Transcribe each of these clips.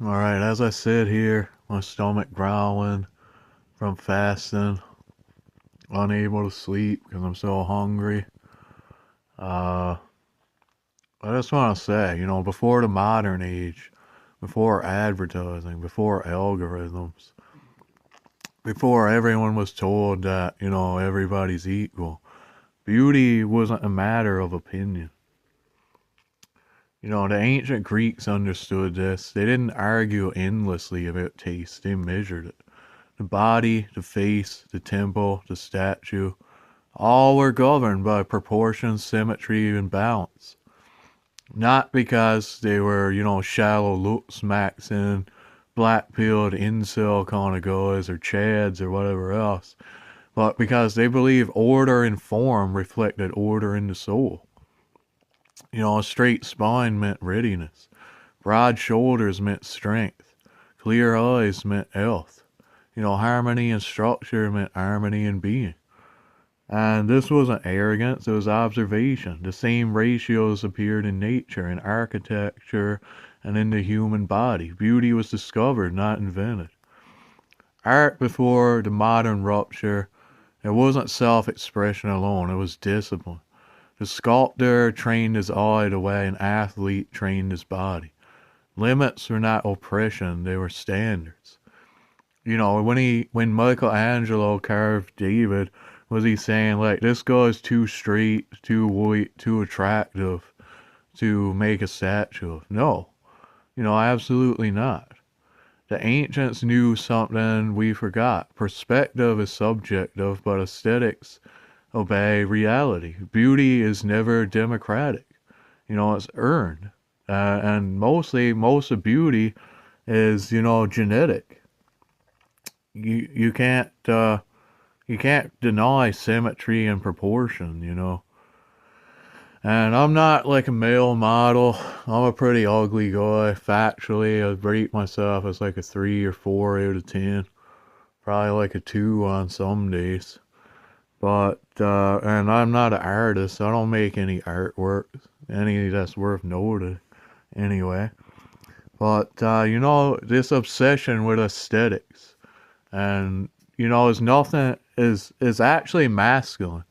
Alright, as I sit here, my stomach growling from fasting, unable to sleep because I'm so hungry. Uh, I just want to say, before the modern age, before advertising, before algorithms, before everyone was told that, everybody's equal, beauty wasn't a matter of opinion. The ancient Greeks understood this. They didn't argue endlessly about taste, they measured it. The body, the face, the temple, the statue, all were governed by proportion, symmetry, and balance. Not because they were, shallow look smacks and black pilled incel kind of guys or chads or whatever else, but because they believe order in form reflected order in the soul. A straight spine meant readiness, broad shoulders meant strength, clear eyes meant health. Harmony and structure meant harmony and being. And this wasn't arrogance, it was observation. The same ratios appeared in nature, in architecture, and in the human body. Beauty was discovered, not invented. Art before the modern rupture, it wasn't self expression alone, it was discipline. The sculptor trained his eye the way an athlete trained his body. Limits were not oppression, they were standards. When Michelangelo carved David, was he saying like this guy's too straight, too white, too attractive to make a statue of? No, absolutely not. The ancients knew something we forgot. Perspective is subjective, but aesthetics obey reality. Beauty is never democratic. It's earned. And most of beauty is, genetic. You can't deny symmetry and proportion. And I'm not like a male model. I'm a pretty ugly guy. Factually, I'd rate myself as like a 3 or 4 out of 10. Probably like a 2 on some days. But, and I'm not an artist. I don't make any artwork, any that's worth noting, anyway. But, this obsession with aesthetics and, is nothing, is actually masculine.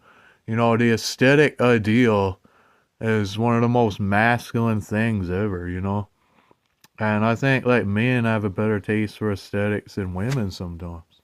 The aesthetic ideal is one of the most masculine things ever. And I think, like, men have a better taste for aesthetics than women sometimes.